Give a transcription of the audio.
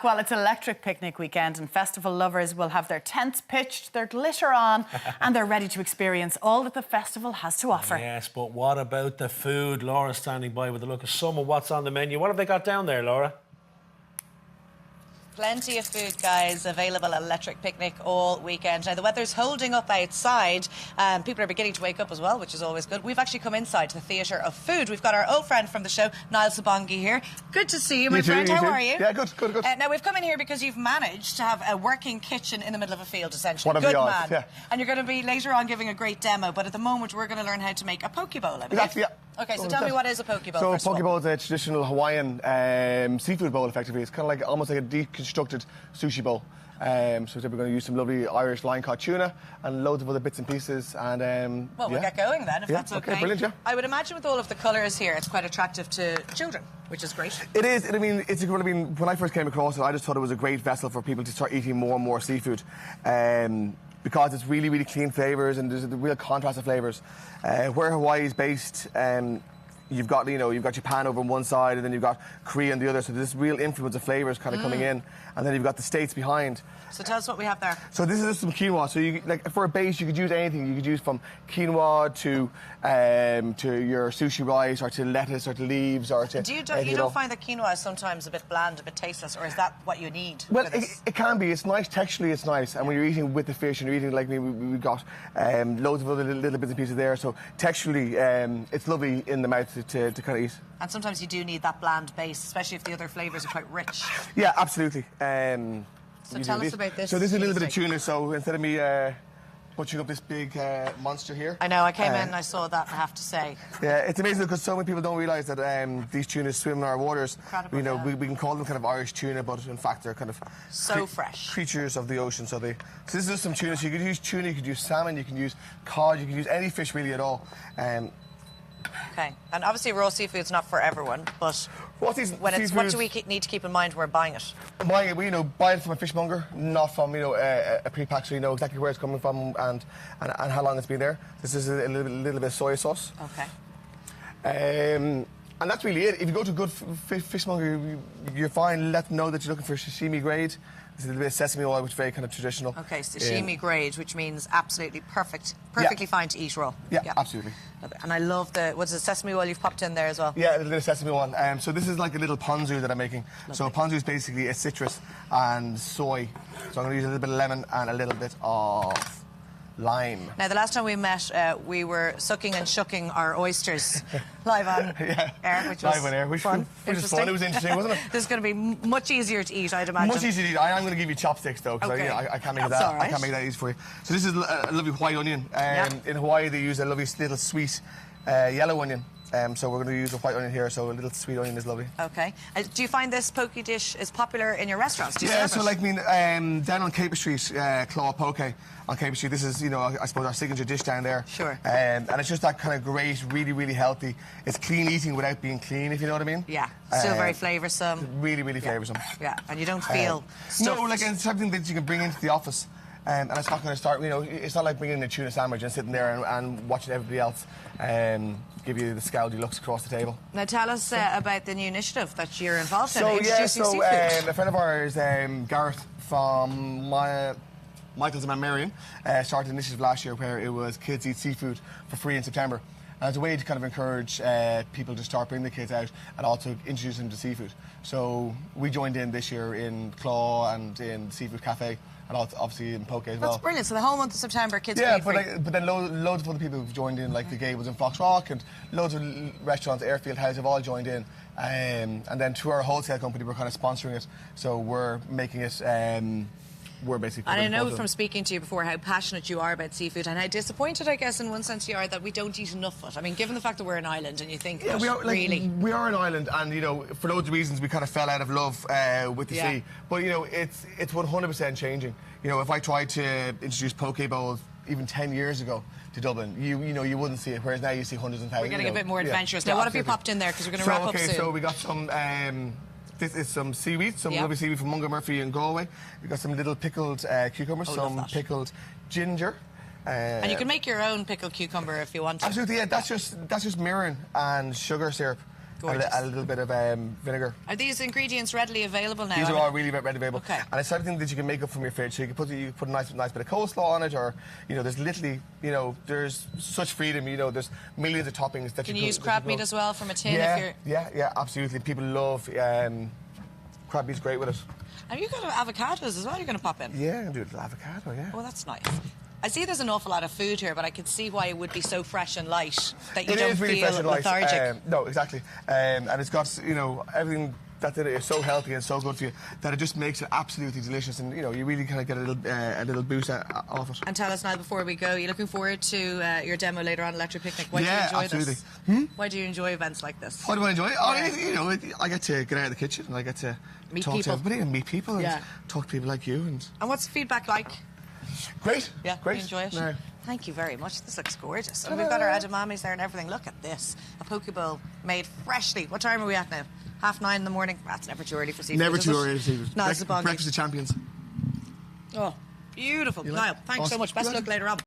Well, it's electric picnic weekend and festival lovers will have their tents pitched, their glitter on and they're ready to experience all that the festival has to offer. Yes, but what about the food? Laura's standing by with a look at some of what's on the menu. What have they got down there, Laura? Plenty of food, guys, available at Electric Picnic all weekend. Now, the weather's holding up outside. People are beginning to wake up as well, which is always good. We've actually come inside to the Theatre of Food. We've got our old friend from the show, Niall here. Good to see you, my friend. How are you? Yeah, good. Now, we've come in here because you've managed to have a working kitchen in the middle of a field, essentially. What a good odds, man. yeah. And you're going to be later on giving a great demo, but at the moment we're going to learn how to make a poke bowl, I believe. Exactly, yeah. OK, so tell me, what is a poke bowl? So a poke bowl is a traditional Hawaiian seafood bowl, effectively. It's kind of like almost like a deconstructed sushi bowl. So we're going to use some lovely Irish line caught tuna and loads of other bits and pieces. And well, we'll get going then, if that's OK. Brilliant, yeah. I would imagine with all of the colours here, it's quite attractive to children, which is great. It is. I mean, when I first came across it, I just thought it was a great vessel for people to start eating more and more seafood. Because it's really, really clean flavours and there's a real contrast of flavours. Where Hawaii is based, you've got Japan over on one side and then you've got Korea on the other. So there's this real influence of flavours kind of coming in, and then you've got the States behind. So tell us what we have there. So this is just some quinoa. So like for a base, you could use anything. You could use from quinoa to your sushi rice, or to lettuce, or to leaves, or to. You don't find that quinoa is sometimes a bit bland, a bit tasteless, or is that what you need? Well, it can be. It's nice texturally. It's nice, and when you're eating with the fish and you're eating like we've got loads of other little bits and pieces there. So texturally, it's lovely in the mouth to kind of eat. And sometimes you do need that bland base, especially if the other flavours are quite rich. Yeah, absolutely. So tell us about this. So this is a little bit of tuna. So instead of me butchering up this big monster here. I know, I came in and I saw that, I have to say. Yeah, it's amazing because so many people don't realise that these tunas swim in our waters. Incredible, we can call them kind of Irish tuna, but in fact they're kind of so fresh creatures of the ocean. So this is just some tuna. So you could use tuna, you could use salmon, you can use cod, you can use any fish really at all. OK, and obviously raw seafood's not for everyone, but what do we need to keep in mind when we're buying it? Buying it, buy it from a fishmonger, not from a pre-pack, so you know exactly where it's coming from and how long it's been there. This is a little bit of soy sauce. OK. And that's really it. If you go to a good fishmonger, you're fine. Let them know that you're looking for sashimi grade. There's a little bit of sesame oil, which is very kind of traditional. OK, sashimi grade, which means absolutely perfectly fine to eat raw. Yeah, absolutely. And I love what's the sesame oil you've popped in there as well? Yeah, a little bit of sesame oil. So this is like a little ponzu that I'm making. Lovely. So ponzu is basically a citrus and soy. So I'm going to use a little bit of lemon and a little bit of lime. Now, the last time we met, we were sucking and shucking our oysters live on air, which was fun. Which was fun. It was interesting, wasn't it? This is going to be much easier to eat, I'd imagine. Much easier to eat. I am going to give you chopsticks, though, because I can't make that. I can't make that easy for you. So this is a lovely white onion. In Hawaii, they use a lovely little sweet yellow onion. So we're going to use a white onion here, so a little sweet onion is lovely. OK. Do you find this poke dish is popular in your restaurants? Do you serve it? Down on Caper Street, Claw Poke on Caper Street, this is, I suppose, our signature dish down there. Sure. And it's just that kind of great, really, really healthy. It's clean eating without being clean, if you know what I mean. Yeah. Still very flavoursome. Really, really flavoursome. Yeah. And you don't feel stuffed. No, it's something that you can bring into the office. And it's not going to start, it's not like bringing in a tuna sandwich and sitting there and watching everybody else give you the scowly looks across the table. Now tell us about the new initiative that you're involved in, introducing seafood. A friend of ours, Gareth from Michael's and Marion, started an initiative last year where it was kids eat seafood for free in September. And it's a way to kind of encourage people to start bringing the kids out and also introduce them to seafood. So we joined in this year in Claw and in Seafood Cafe, and also obviously in Poke as well. That's brilliant. So the whole month of September, kids can eat free. But then loads of other people have joined in, like the Gables in Fox Rock, and loads of restaurants, Airfield House, have all joined in. And then through our wholesale company, we're kind of sponsoring it. So we're making it... we're basically... And I know from speaking to you before how passionate you are about seafood and how disappointed, I guess, in one sense you are that we don't eat enough of it. I mean, given the fact that we're an island and you think that we are, really... We are an island and, for loads of reasons we kind of fell out of love with the sea. But, it's 100% changing. If I tried to introduce poke bowls even 10 years ago to Dublin, you wouldn't see it, whereas now you see hundreds and thousands. We're getting a bit more adventurous. Now, what have you popped in there? Because we're going to wrap up soon. So we got some... this is some seaweed, some lovely seaweed from Mungo Murphy in Galway. We've got some little pickled cucumbers, some pickled ginger. And you can make your own pickled cucumber if you want to. Absolutely, yeah. That's just mirin and sugar syrup. Gorgeous. a little bit of vinegar. Are these ingredients readily available now? These are all really readily available. Okay. And it's something that you can make up from your fridge. So you can put a nice bit of coleslaw on it, or there's literally there's such freedom. There's millions of toppings that Can you you use crab meat as well from a tin? Yeah, if you're... yeah, absolutely. People love crab meat's great with it. Have you got avocados as well? You're going to pop in? Yeah, I can do a little avocado. Yeah. Oh, that's nice. I see there's an awful lot of food here, but I can see why it would be so fresh and light that you It don't is really feel fresh and light. lethargic. No, exactly. And it's got everything that in it is so healthy and so good for you that it just makes it absolutely delicious, and you really kind of get a little boost off it. And tell us now, before we go, you're looking forward to your demo later on, Electric Picnic. Why do you enjoy absolutely. this? Why do you enjoy events like this? Why do I enjoy it? Oh, I get to get out of the kitchen and I get to Meet talk people. to everybody and meet people Yeah. and talk to people like you. And what's the feedback like? great. Yeah, great. you enjoy it? No. Thank you very much. This looks gorgeous. And we've got our edamames there and everything. Look at this. A poke bowl made freshly. What time are we at now? 9:30 in the morning? That's never too early for seafood, Never is too it? early for seafood. No, it's a bongi. Breakfast of champions. Oh, beautiful. You like Niall, it? thanks so Awesome. much. Best You're luck welcome. later on.